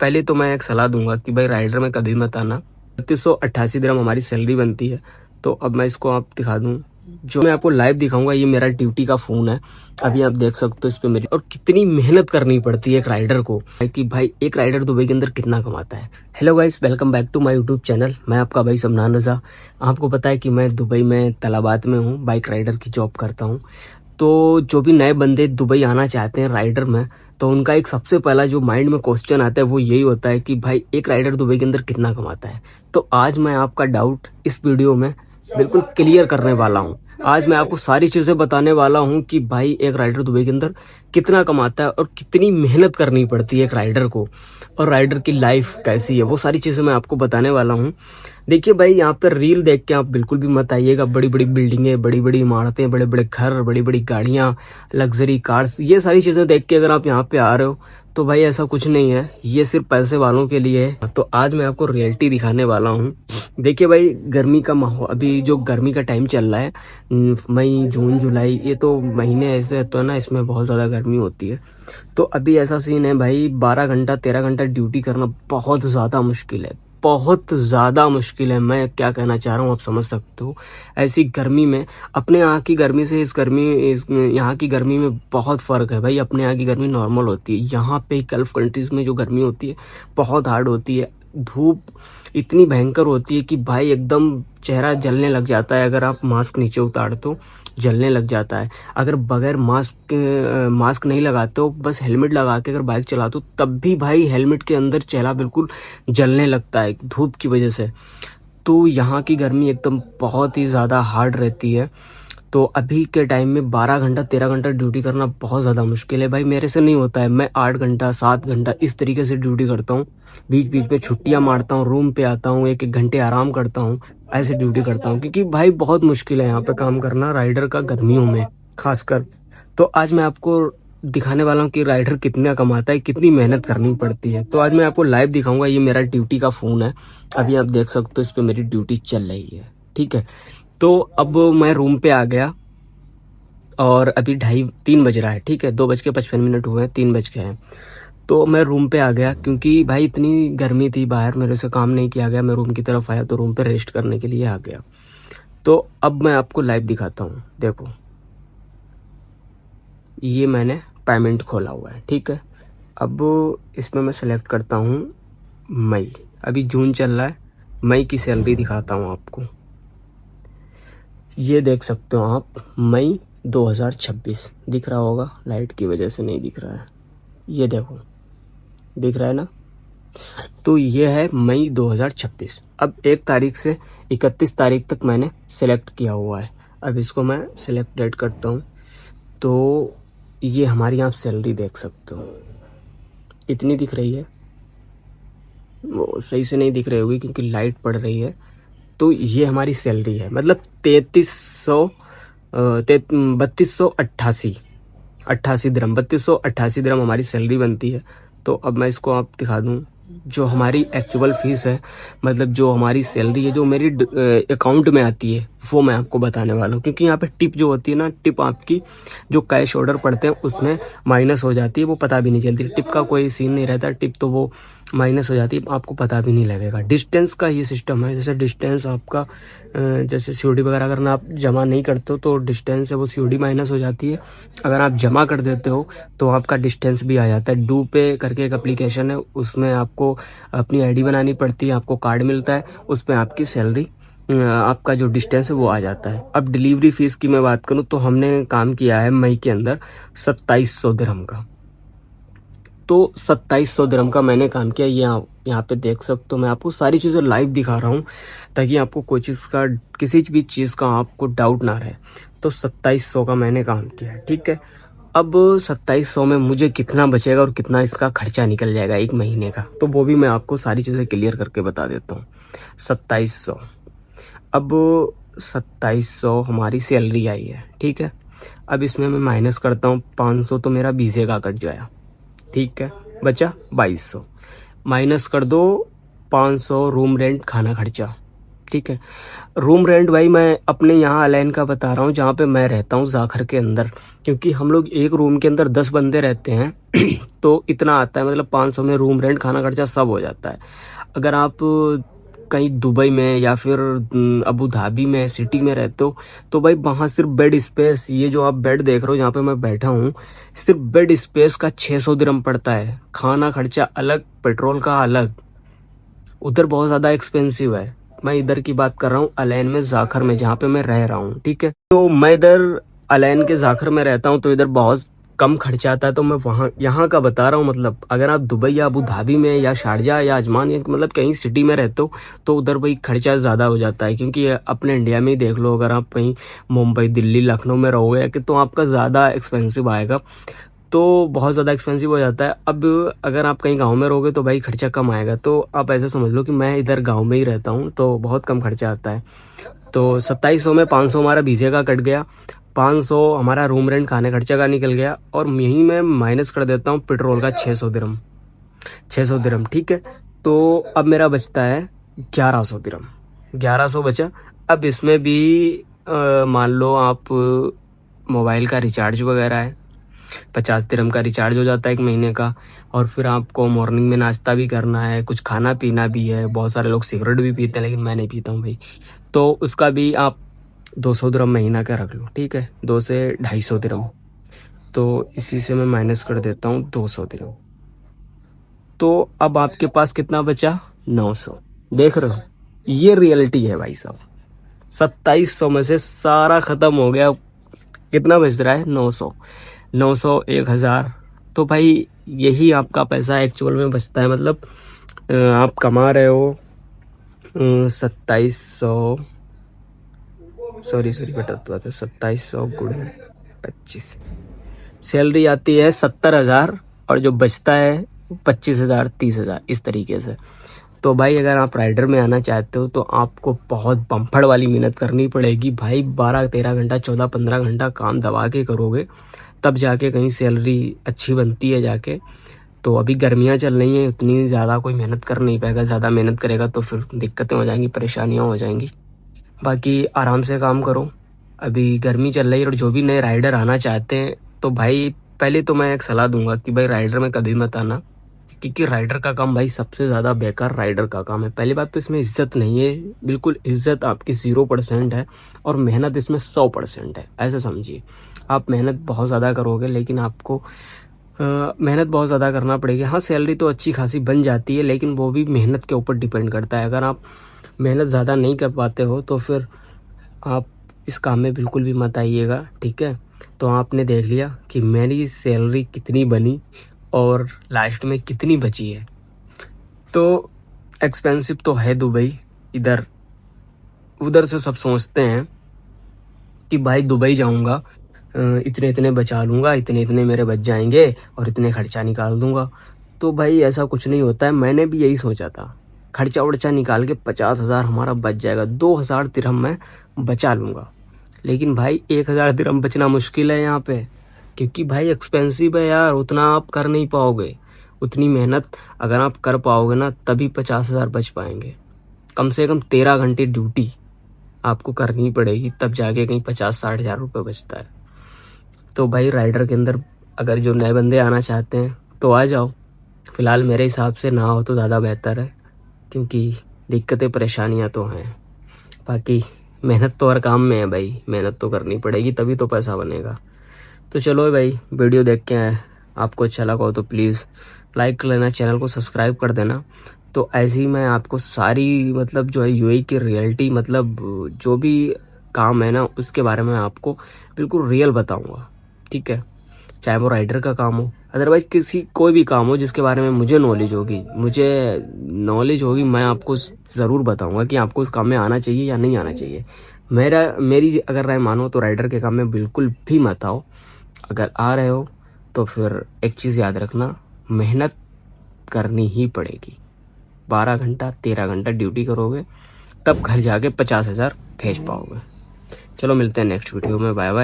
पहले तो मैं एक सलाह दूंगा कि भाई राइडर में कभी मत आना। 3288 दिरहम हमारी सैलरी बनती है। तो अब मैं इसको आप दिखा दूं, जो मैं आपको लाइव दिखाऊंगा ये मेरा ड्यूटी का फ़ोन है। अभी आप देख सकते हो इस पे मेरी, और कितनी मेहनत करनी पड़ती है एक राइडर को, कि भाई एक राइडर दुबई के अंदर कितना कमाता है। Hello guys, welcome back to my YouTube channel. मैं आपका भाई शमनान रज़ा। आपको पता है कि मैं दुबई में तलाबात में हूँ, बाइक राइडर की जॉब करता हूँ। तो जो भी नए बंदे दुबई आना चाहते हैं राइडर में, तो उनका एक सबसे पहला जो माइंड में क्वेश्चन आता है वो यही होता है कि भाई एक राइडर दुबई के अंदर कितना कमाता है। तो आज मैं आपका डाउट इस वीडियो में बिल्कुल क्लियर करने वाला हूँ। आज मैं आपको सारी चीज़ें बताने वाला हूँ कि भाई एक राइडर दुबई के अंदर कितना कमाता है और कितनी मेहनत करनी पड़ती है एक राइडर को, और राइडर की लाइफ कैसी है, वो सारी चीज़ें मैं आपको बताने वाला हूँ। देखिए भाई, यहाँ पर रील देख के आप बिल्कुल भी मत आइएगा। बड़ी बड़ी बिल्डिंगें, बड़ी बड़ी इमारतें, बड़े बड़े घर, बड़ी बड़ी गाड़ियाँ, लग्जरी कार्स, ये सारी चीज़ें देख के अगर आप यहाँ पे आ रहे हो तो भाई ऐसा कुछ नहीं है, ये सिर्फ पैसे वालों के लिए है। तो आज मैं आपको रियलिटी दिखाने वाला हूँ। देखिए भाई, गर्मी का माहौल, अभी जो गर्मी का टाइम चल रहा है, मई जून जुलाई, ये तो महीने ऐसे तो है ना, इसमें बहुत ज़्यादा गर्मी होती है। तो अभी ऐसा सीन है भाई, 12 घंटा 13 घंटा ड्यूटी करना बहुत ज़्यादा मुश्किल है, बहुत ज़्यादा मुश्किल है। मैं क्या कहना चाह रहा हूँ आप समझ सकते हो। ऐसी गर्मी में, अपने यहाँ की गर्मी से यहाँ की गर्मी में बहुत फ़र्क है भाई। अपने यहाँ की गर्मी नॉर्मल होती है, यहाँ पे गल्फ़ कंट्रीज़ में जो गर्मी होती है बहुत हार्ड होती है। धूप इतनी भयंकर होती है कि भाई एकदम चेहरा जलने लग जाता है। अगर आप मास्क नीचे उतार तो जलने लग जाता है। अगर बगैर मास्क नहीं लगाते हो, बस हेलमेट लगा के अगर बाइक चलाते हो, तब भी भाई हेलमेट के अंदर चेहरा बिल्कुल जलने लगता है धूप की वजह से। तो यहाँ की गर्मी एकदम बहुत ही ज़्यादा हार्ड रहती है। तो अभी के टाइम में 12 घंटा 13 घंटा ड्यूटी करना बहुत ज़्यादा मुश्किल है भाई। मेरे से नहीं होता है। मैं 8 घंटा 7 घंटा इस तरीके से ड्यूटी करता हूँ। बीच बीच में छुट्टियाँ मारता हूँ, रूम पे आता हूँ, 1-1 घंटे आराम करता हूँ, ऐसे ड्यूटी करता हूँ। क्योंकि भाई बहुत मुश्किल है यहाँ पे काम करना राइडर का, गर्मियों में खासकर। तो आज मैं आपको दिखाने वाला हूँ कि राइडर कितना कमाता है, कितनी मेहनत करनी पड़ती है। तो आज मैं आपको लाइव दिखाऊंगा। ये मेरा ड्यूटी का फ़ोन है। अभी आप देख सकते हो इस पर मेरी ड्यूटी चल रही है, ठीक है। तो अब मैं रूम पे आ गया और अभी 2:30-3 बज रहा है, ठीक है। 2:55 हुए हैं, 3 बज गए हैं। तो मैं रूम पे आ गया क्योंकि भाई इतनी गर्मी थी बाहर, मेरे से काम नहीं किया गया। मैं रूम की तरफ आया तो रूम पे रेस्ट करने के लिए आ गया। तो अब मैं आपको लाइव दिखाता हूँ। देखो, ये मैंने पेमेंट खोला हुआ है, ठीक है। अब इसमें मैं सेलेक्ट करता हूँ मई। अभी जून चल रहा है, मई की सैलरी दिखाता हूँ आपको। ये देख सकते हो आप, मई 2026 दिख रहा होगा, लाइट की वजह से नहीं दिख रहा है। ये देखो, दिख रहा है ना। तो ये है मई 2026। अब 1 तारीख से 31 तारीख तक मैंने सेलेक्ट किया हुआ है। अब इसको मैं सेलेक्ट डेट करता हूँ। तो ये हमारी आप सैलरी देख सकते हो, इतनी दिख रही है। वो सही से नहीं दिख रही होगी क्योंकि लाइट पड़ रही है। तो ये हमारी सैलरी है, मतलब 3288 दिरहम हमारी सैलरी बनती है। तो अब मैं इसको आप दिखा दूं, जो हमारी एक्चुअल फीस है, मतलब जो हमारी सैलरी है, जो मेरी अकाउंट में आती है, वो मैं आपको बताने वाला हूँ। क्योंकि यहाँ पे टिप जो होती है ना, टिप आपकी जो कैश ऑर्डर पड़ते हैं उसमें माइनस हो जाती है, वो पता भी नहीं चलती। टिप का कोई सीन नहीं रहता, टिप तो वो माइनस हो जाती है, आपको पता भी नहीं लगेगा। डिस्टेंस का ये सिस्टम है, जैसे डिस्टेंस आपका जैसे सीओडी वगैरह अगर आप जमा नहीं करते हो तो डिस्टेंस है वो सीओडी माइनस हो जाती है। अगर आप जमा कर देते हो तो आपका डिस्टेंस भी आ जाता है। डू पे करके एक एप्लीकेशन है, उसमें आपको अपनी आईडी बनानी पड़ती है, आपको कार्ड मिलता है, उसमें आपकी सैलरी, आपका जो डिस्टेंस है वो आ जाता है। अब डिलीवरी फीस की मैं बात करूं तो हमने काम किया है मई के अंदर 2700 दिरहम का। तो 2700 दिरहम का मैंने काम किया। ये यहाँ पे देख सकते हो, मैं आपको सारी चीज़ें लाइव दिखा रहा हूँ ताकि आपको कोई चीज़ का, किसी भी चीज़ का आपको डाउट ना रहे। तो 2700 का मैंने काम किया है, ठीक है। अब 2700 में मुझे कितना बचेगा और कितना इसका खर्चा निकल जाएगा 1 महीने का, तो वो भी मैं आपको सारी चीज़ें क्लियर करके बता देता हूँ। 2700, अब 2700 हमारी सैलरी आई है, ठीक है। अब इसमें मैं माइनस करता हूँ 500, तो मेरा वीज़े का कट जाया, ठीक है। बचा 2200, माइनस कर दो 500 रूम रेंट खाना खर्चा, ठीक है। रूम रेंट भाई मैं अपने यहाँ अलाइन का बता रहा हूँ, जहाँ पे मैं रहता हूँ जाखर के अंदर, क्योंकि हम लोग एक रूम के अंदर 10 बंदे रहते हैं तो इतना आता है, मतलब 500 में रूम रेंट खाना खर्चा सब हो जाता है। अगर आप कहीं दुबई में या फिर अबू धाबी में सिटी में रहते हो तो भाई वहाँ सिर्फ बेड स्पेस, ये जो आप बेड देख रहे हो जहाँ पे मैं बैठा हूँ, सिर्फ बेड स्पेस का 600 दिरहम पड़ता है। खाना खर्चा अलग, पेट्रोल का अलग, उधर बहुत ज़्यादा एक्सपेंसिव है। मैं इधर की बात कर रहा हूँ अलाइन में जाखर में, जहाँ पे मैं रह रहा हूँ, ठीक है। तो मैं इधर अलाइन के जाखर में रहता हूँ तो इधर बहुत कम खर्चा आता है। तो मैं वहाँ यहाँ का बता रहा हूँ, मतलब अगर आप दुबई या अबू धाबी में या शारजा या अजमान या मतलब कहीं सिटी में रहते हो तो उधर भाई खर्चा ज़्यादा हो जाता है। क्योंकि अपने इंडिया में ही देख लो, अगर आप कहीं मुंबई, दिल्ली, लखनऊ में रहोगे कि तो आपका ज़्यादा एक्सपेंसिव आएगा, तो बहुत ज़्यादा एक्सपेंसिव हो जाता है। अब अगर आप कहीं गांव में रहोगे तो भाई खर्चा कम आएगा। तो आप ऐसे समझ लो कि मैं इधर गांव में ही रहता हूँ तो बहुत कम खर्चा आता है। तो 2700 में 500 हमारा वीज़े का कट गया, 500 हमारा रूम रेंट खाने खर्चा का निकल गया, और यहीं मैं माइनस कर देता हूँ पेट्रोल का 600 दिरहम, 600 दिरहम, ठीक है। तो अब मेरा बचता है 1100 दिरहम, 1100 बचा। अब इसमें भी मान लो आप मोबाइल का रिचार्ज वगैरह है, 50 दिरहम का रिचार्ज हो जाता है 1 महीने का, और फिर आपको मॉर्निंग में नाश्ता भी करना है, कुछ खाना पीना भी है। बहुत सारे लोग सिगरेट भी पीते हैं लेकिन मैं नहीं पीता हूँ भाई, तो उसका भी आप 200 दिरहम महीना का रख लो, ठीक है, 2 से 250 दिरहम। तो इसी से मैं माइनस कर देता हूँ 200 दिरहम। तो अब आपके पास कितना बचा? 900। देख रहे हो, ये रियलिटी है भाई साहब। 2700 में से सारा खत्म हो गया, कितना बच रहा है? 900, 900, 1000। तो भाई यही आपका पैसा एक्चुअल में बचता है। मतलब आप कमा रहे हो 2700, सॉरी बता, 2700 गुणे 25, सैलरी आती है 70,000 और जो बचता है 25,000, 30,000, इस तरीके से। तो भाई अगर आप राइडर में आना चाहते हो तो आपको बहुत बम्फड़ वाली मेहनत करनी पड़ेगी भाई। 12-13 घंटा, 14-15 घंटा काम दबा के करोगे तब जाके कहीं सैलरी अच्छी बनती है जाके। तो अभी गर्मियाँ चल रही हैं, उतनी ज़्यादा कोई मेहनत कर नहीं पाएगा। ज़्यादा मेहनत करेगा तो फिर दिक्कतें हो जाएंगी, परेशानियाँ हो जाएंगी। बाकी आराम से काम करो, अभी गर्मी चल रही है। और जो भी नए राइडर आना चाहते हैं तो भाई पहले तो मैं एक सलाह दूंगा कि भाई राइडर में कभी मत आना, क्योंकि राइडर का काम भाई सबसे ज़्यादा बेकार राइडर का काम है। पहली बात तो इसमें इज्जत नहीं है, बिल्कुल इज्जत आपकी 0% है, और मेहनत इसमें 100% है। ऐसे समझिए, आप मेहनत बहुत ज़्यादा करोगे लेकिन आपको मेहनत बहुत ज़्यादा करना पड़ेगी। हाँ, सैलरी तो अच्छी खासी बन जाती है लेकिन वो भी मेहनत के ऊपर डिपेंड करता है। अगर आप मेहनत ज़्यादा नहीं कर पाते हो तो फिर आप इस काम में बिल्कुल भी मत आइएगा, ठीक है। तो आपने देख लिया कि मेरी सैलरी कितनी बनी और लास्ट में कितनी बची है। तो एक्सपेंसिव तो है दुबई। इधर उधर से सब सोचते हैं कि भाई दुबई जाऊंगा, इतने इतने बचा लूँगा, इतने इतने मेरे बच जाएंगे और इतने खर्चा निकाल दूंगा। तो भाई ऐसा कुछ नहीं होता है। मैंने भी यही सोचा था, खर्चा वर्चा निकाल के 50,000 हमारा बच जाएगा, 2,000 दिरहम मैं बचा लूँगा। लेकिन भाई 1,000 दिरहम बचना मुश्किल है यहाँ पे, क्योंकि भाई एक्सपेंसिव है यार, उतना आप कर नहीं पाओगे। उतनी मेहनत अगर आप कर पाओगे ना तभी 50,000 बच पाएंगे। कम से कम 13 घंटे ड्यूटी आपको करनी पड़ेगी तब जाके कहीं 50-60 हज़ार रुपये बचता है। तो भाई राइडर के अंदर अगर जो नए बंदे आना चाहते हैं तो आ जाओ। फ़िलहाल मेरे हिसाब से ना हो तो ज़्यादा बेहतर है, क्योंकि दिक्कतें परेशानियां तो हैं। बाकी मेहनत तो हर काम में है भाई, मेहनत तो करनी पड़ेगी तभी तो पैसा बनेगा। तो चलो भाई, वीडियो देख के आए, आपको अच्छा लगा हो तो प्लीज़ लाइक कर लेना, चैनल को सब्सक्राइब कर देना। तो ऐसे ही मैं आपको सारी मतलब जो है यूएई की रियलिटी, मतलब जो भी काम है ना उसके बारे में आपको बिल्कुल रियल बताऊंगा, ठीक है। चाहे वो राइडर का काम हो, अदरवाइज कोई भी काम हो जिसके बारे में मुझे नॉलेज होगी, मैं आपको ज़रूर बताऊंगा कि आपको उस काम में आना चाहिए या नहीं आना चाहिए। मेरी अगर राय मानो तो राइडर के काम में बिल्कुल भी मत आओ। अगर आ रहे हो तो फिर एक चीज़ याद रखना, मेहनत करनी ही पड़ेगी। 12 घंटा 13 घंटा ड्यूटी करोगे तब घर जाके 50,000 भेज पाओगे। चलो मिलते हैं नेक्स्ट वीडियो में, बाय बाय।